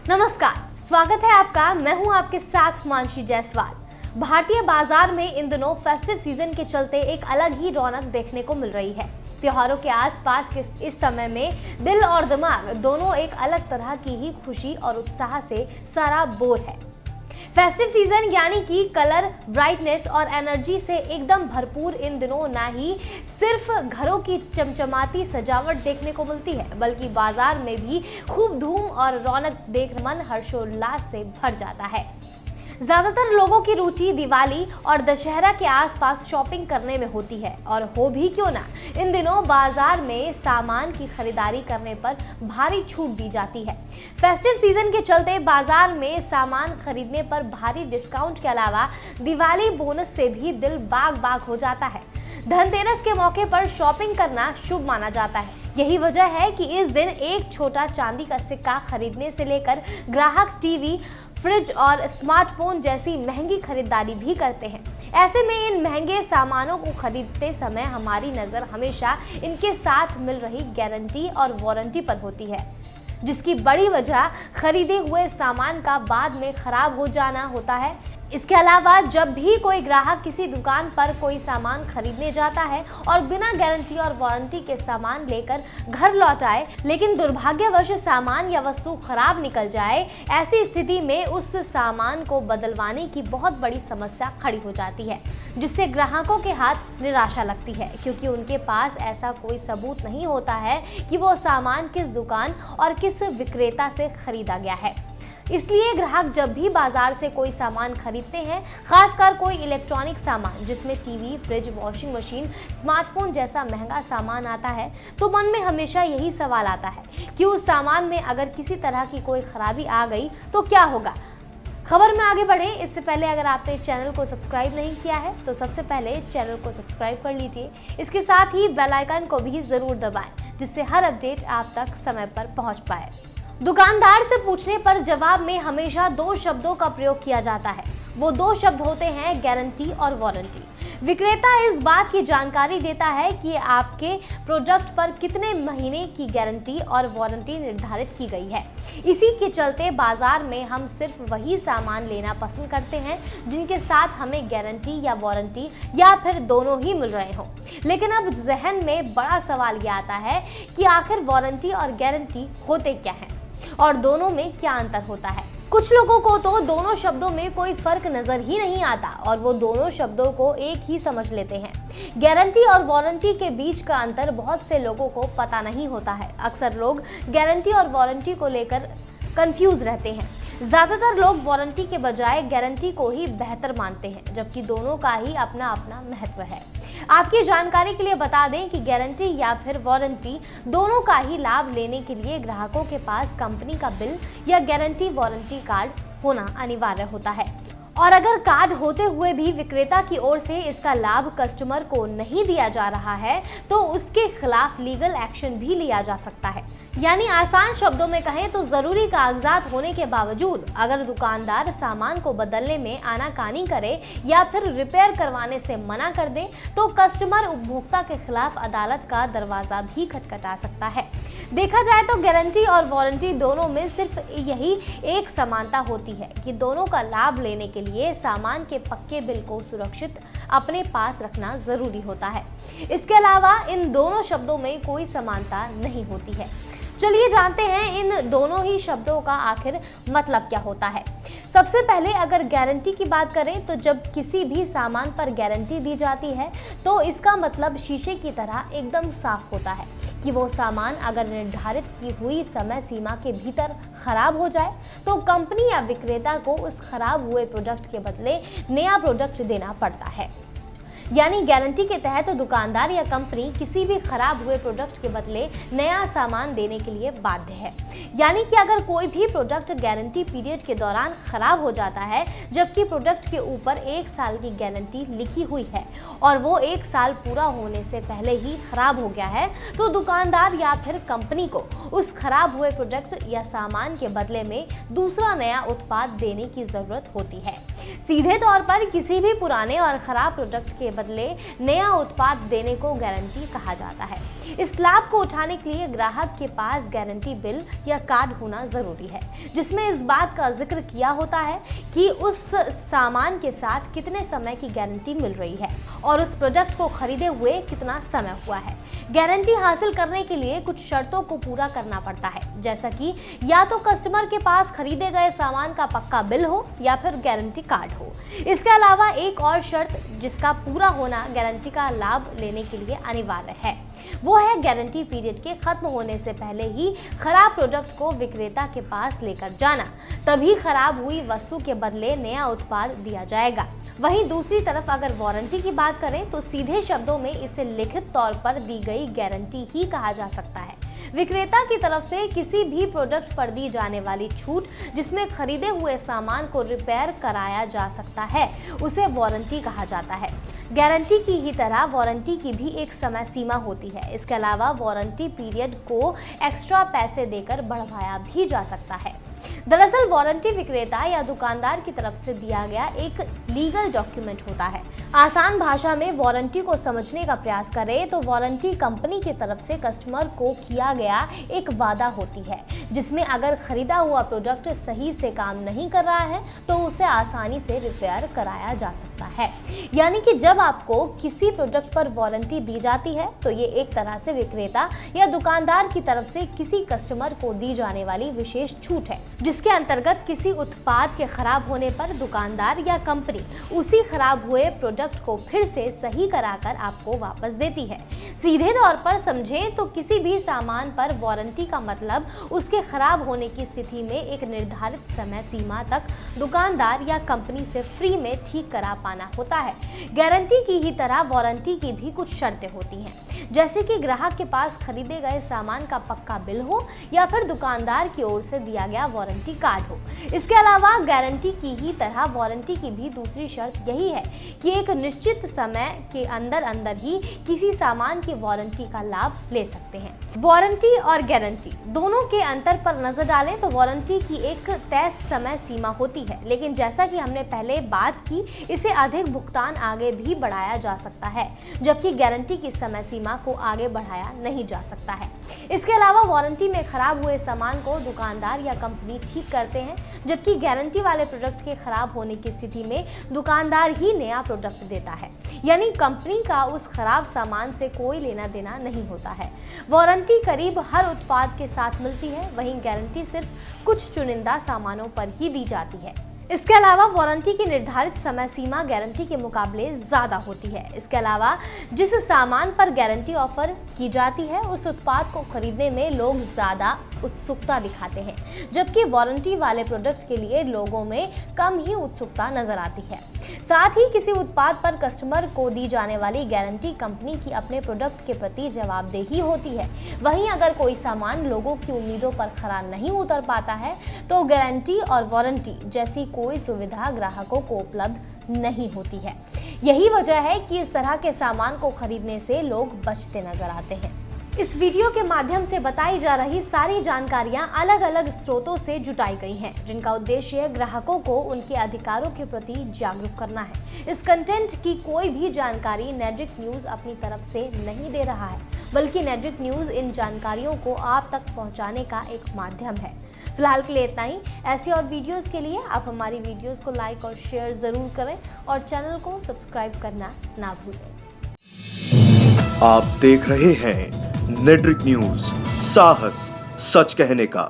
नमस्कार, स्वागत है आपका। मैं हूं आपके साथ मानसी जायसवाल। भारतीय बाजार में इन दिनों फेस्टिव सीजन के चलते एक अलग ही रौनक देखने को मिल रही है। त्योहारों के आसपास के इस समय में दिल और दिमाग दोनों एक अलग तरह की ही खुशी और उत्साह से सराबोर है। फेस्टिव सीजन यानी कि कलर, ब्राइटनेस और एनर्जी से एकदम भरपूर इन दिनों ना ही सिर्फ घरों की चमचमाती सजावट देखने को मिलती है, बल्कि बाजार में भी खूब धूम और रौनक देख मन हर्षोल्लास से भर जाता है। ज्यादातर लोगों की रुचि दिवाली और दशहरा के आसपास शॉपिंग करने में होती है, और हो भी क्यों ना, इन दिनों बाजार में सामान की खरीदारी करने पर भारी छूट दी जाती है। फेस्टिव सीजन के चलते बाजार में सामान खरीदने पर भारी डिस्काउंट के अलावा दिवाली बोनस से भी दिल बाग बाग हो जाता है। धनतेरस के मौके पर शॉपिंग करना शुभ माना जाता है। यही वजह है कि इस दिन एक छोटा चांदी का सिक्का खरीदने से लेकर ग्राहक टीवी, फ्रिज और स्मार्टफोन जैसी महंगी खरीदारी भी करते हैं। ऐसे में इन महंगे सामानों को खरीदते समय हमारी नज़र हमेशा इनके साथ मिल रही गारंटी और वारंटी पर होती है, जिसकी बड़ी वजह खरीदे हुए सामान का बाद में खराब हो जाना होता है। इसके अलावा जब भी कोई ग्राहक किसी दुकान पर कोई सामान खरीदने जाता है और बिना गारंटी और वारंटी के सामान लेकर घर लौट आए, लेकिन दुर्भाग्यवश सामान या वस्तु खराब निकल जाए, ऐसी स्थिति में उस सामान को बदलवाने की बहुत बड़ी समस्या खड़ी हो जाती है, जिससे ग्राहकों के हाथ निराशा लगती है, क्योंकि उनके पास ऐसा कोई सबूत नहीं होता है कि वो सामान किस दुकान और किस विक्रेता से खरीदा गया है। इसलिए ग्राहक जब भी बाजार से कोई सामान खरीदते हैं, खासकर कोई इलेक्ट्रॉनिक सामान जिसमें TV, fridge, washing machine, smartphone जैसा महंगा सामान आता है, तो मन में हमेशा यही सवाल आता है कि उस सामान में अगर किसी तरह की कोई खराबी आ गई तो क्या होगा। खबर में आगे बढ़े इससे पहले अगर आपने चैनल को सब्सक्राइब नहीं किया है तो सबसे पहले चैनल को सब्सक्राइब कर लीजिए। इसके साथ ही बेल आइकन को भी जरूर दबाएं, जिससे हर अपडेट आप तक समय पर पहुंच पाए। दुकानदार से पूछने पर जवाब में हमेशा दो शब्दों का प्रयोग किया जाता है। वो दो शब्द होते हैं गारंटी और वारंटी। विक्रेता इस बात की जानकारी देता है कि आपके प्रोडक्ट पर कितने महीने की गारंटी और वारंटी निर्धारित की गई है। इसी के चलते बाजार में हम सिर्फ वही सामान लेना पसंद करते हैं जिनके साथ हमें गारंटी या वारंटी या फिर दोनों ही मिल रहे हों। लेकिन अब जहन में बड़ा सवाल ये आता है कि आखिर वारंटी और गारंटी होते क्या हैं और दोनों में क्या अंतर होता है। कुछ लोगों को तो दोनों शब्दों में कोई फर्क नजर ही नहीं आता और वो दोनों शब्दों को एक ही समझ लेते हैं। गारंटी और वारंटी के बीच का अंतर बहुत से लोगों को पता नहीं होता है। अक्सर लोग गारंटी और वारंटी को लेकर कंफ्यूज रहते हैं। ज्यादातर लोग वारंटी के बजाय गारंटी को ही बेहतर मानते हैं, जबकि दोनों का ही अपना अपना महत्व है। आपकी जानकारी के लिए बता दें कि गारंटी या फिर वारंटी दोनों का ही लाभ लेने के लिए ग्राहकों के पास कंपनी का बिल या गारंटी वारंटी कार्ड होना अनिवार्य होता है, और अगर कार्ड होते हुए भी विक्रेता की ओर से इसका लाभ कस्टमर को नहीं दिया जा रहा है तो उसके खिलाफ लीगल एक्शन भी लिया जा सकता है। यानी आसान शब्दों में कहें तो जरूरी कागजात होने के बावजूद अगर दुकानदार सामान को बदलने में आनाकानी करे या फिर रिपेयर करवाने से मना कर दे तो कस्टमर उपभोक्ता के खिलाफ अदालत का दरवाजा भी खटखटा सकता है। देखा जाए तो गारंटी और वारंटी दोनों में सिर्फ यही एक समानता होती है कि दोनों का लाभ लेने के लिए सामान के पक्के बिल को सुरक्षित अपने पास रखना जरूरी होता है। इसके अलावा इन दोनों शब्दों में कोई समानता नहीं होती है। चलिए जानते हैं इन दोनों ही शब्दों का आखिर मतलब क्या होता है। सबसे पहले अगर गारंटी की बात करें तो जब किसी भी सामान पर गारंटी दी जाती है तो इसका मतलब शीशे की तरह एकदम साफ होता है कि वो सामान अगर निर्धारित की हुई समय सीमा के भीतर खराब हो जाए तो कंपनी या विक्रेता को उस खराब हुए प्रोडक्ट के बदले नया प्रोडक्ट देना पड़ता है। यानी गारंटी के तहत तो दुकानदार या कंपनी किसी भी खराब हुए प्रोडक्ट के बदले नया सामान देने के लिए बाध्य है। यानी कि अगर कोई भी प्रोडक्ट गारंटी पीरियड के दौरान खराब हो जाता है जबकि प्रोडक्ट के ऊपर 1 साल की गारंटी लिखी हुई है और वो 1 साल पूरा होने से पहले ही खराब हो गया है, तो दुकानदार या फिर कंपनी को उस खराब हुए प्रोडक्ट या सामान के बदले में दूसरा नया उत्पाद देने की जरूरत होती है। सीधे तौर पर किसी भी पुराने और खराब प्रोडक्ट के बदले नया उत्पाद देने को गारंटी कहा जाता है। इस लाभ को उठाने के लिए ग्राहक के पास गारंटी बिल या कार्ड होना जरूरी है, जिसमें इस बात का जिक्र किया होता है कि उस सामान के साथ कितने समय की गारंटी मिल रही है और उस प्रोडक्ट को खरीदे हुए कितना समय हुआ है। गारंटी हासिल करने के लिए कुछ शर्तों को पूरा करना पड़ता है, जैसा कि या तो कस्टमर के पास खरीदे गए सामान का पक्का बिल हो या फिर गारंटी कार्ड हो। इसके अलावा एक और शर्त जिसका पूरा होना गारंटी का लाभ लेने के लिए अनिवार्य है, वो है गारंटी पीरियड के खत्म होने से पहले ही खराब प्रोडक्ट को विक्रेता के पास लेकर जाना, तभी खराब हुई वस्तु के बदले नया उत्पाद दिया जाएगा। वहीं दूसरी तरफ अगर वारंटी की बात करें तो सीधे शब्दों में इसे लिखित तौर पर दी गई गारंटी ही कहा जा सकता है। विक्रेता की तरफ से किसी भी प्रोडक्ट पर दी जाने वाली छूट जिसमें खरीदे हुए सामान को रिपेयर कराया जा सकता है, उसे वारंटी कहा जाता है। गारंटी की ही तरह वारंटी की भी एक समय सीमा होती है। इसके अलावा वारंटी पीरियड को एक्स्ट्रा पैसे देकर बढ़ाया भी जा सकता है। दरअसल वारंटी विक्रेता या दुकानदार की तरफ से दिया गया एक लीगल डॉक्यूमेंट होता है। आसान भाषा में वारंटी को समझने का प्रयास करें तो वारंटी कंपनी की तरफ से कस्टमर को किया गया एक वादा होती है, जिसमें अगर खरीदा हुआ प्रोडक्ट सही से काम नहीं कर रहा है तो उसे आसानी से रिपेयर कराया जा सकता है। यानी कि जब आपको किसी प्रोडक्ट पर वारंटी दी जाती है तो ये एक तरह से विक्रेता या दुकानदार की तरफ से किसी कस्टमर को दी जाने वाली विशेष छूट है, जिसके अंतर्गत किसी उत्पाद के खराब होने पर दुकानदार या कंपनी उसी खराब हुए प्रोडक्ट को फिर से सही कराकर आपको वापस देती है। सीधे तौर पर समझें तो किसी भी सामान पर वारंटी का मतलब उसके खराब होने की स्थिति में एक निर्धारित समय सीमा तक दुकानदार या कंपनी से फ्री में ठीक करा पाना होता है। गारंटी की ही तरह वारंटी की भी कुछ शर्तें होती हैं, जैसे कि ग्राहक के पास खरीदे गए सामान का पक्का बिल हो या फिर दुकानदार की ओर से दिया गया वारंटी कार्ड हो। इसके अलावा गारंटी की ही तरह वारंटी की भी दूसरी शर्त यही है कि एक निश्चित समय के अंदर ही किसी सामान की वारंटी का लाभ ले सकते हैं। वारंटी और गारंटी दोनों के अंतर पर नजर डालें तो वारंटी की एक तय समय सीमा होती है, लेकिन जैसा कि हमने पहले बात की, इसे अधिक भुगतान आगे भी बढ़ाया जा सकता है, जबकि गारंटी की समय सीमा को आगे बढ़ाया नहीं जा सकता है। इसके अलावा वारंटी में खराब हुए सामान को दुकानदार या कंपनी ठीक करते हैं, जबकि गारंटी वाले प्रोडक्ट के खराब होने की स्थिति में दुकानदार ही नया प्रोडक्ट देता है, यानी कंपनी का उस खराब सामान से कोई लेना देना नहीं होता है। वारंटी करीब हर उत्पाद के साथ मिलती है, वहीं गारंटी सिर्फ कुछ चुनिंदा सामानों पर ही दी जाती है। इसके अलावा वारंटी की निर्धारित समय सीमा गारंटी के मुकाबले ज़्यादा होती है। इसके अलावा जिस सामान पर गारंटी ऑफर की जाती है उस उत्पाद को खरीदने में लोग ज़्यादा उत्सुकता दिखाते हैं, जबकि वारंटी वाले प्रोडक्ट के लिए लोगों में कम ही उत्सुकता नजर आती है। साथ ही किसी उत्पाद पर कस्टमर को दी जाने वाली गारंटी कंपनी की अपने प्रोडक्ट के प्रति जवाबदेही होती है। वहीं अगर कोई सामान लोगों की उम्मीदों पर खरा नहीं उतर पाता है तो गारंटी और वारंटी जैसी कोई सुविधा ग्राहकों को उपलब्ध नहीं होती है। यही वजह है कि इस तरह के सामान को खरीदने से लोग बचते नजर आते हैं। इस वीडियो के माध्यम से बताई जा रही सारी जानकारियां अलग अलग स्रोतों से जुटाई गई हैं, जिनका उद्देश्य ग्राहकों को उनके अधिकारों के प्रति जागरूक करना है। इस कंटेंट की कोई भी जानकारी नेटड्रिक न्यूज अपनी तरफ से नहीं दे रहा है, बल्कि नेटड्रिक न्यूज इन जानकारियों को आप तक पहुंचाने का एक माध्यम है। फिलहाल के लिए इतना ही। ऐसी और वीडियोस के लिए आप हमारी वीडियोस को लाइक और शेयर जरूर करें और चैनल को सब्सक्राइब करना ना भूलें। आप देख रहे हैं नेटड्रिक न्यूज, साहस सच कहने का।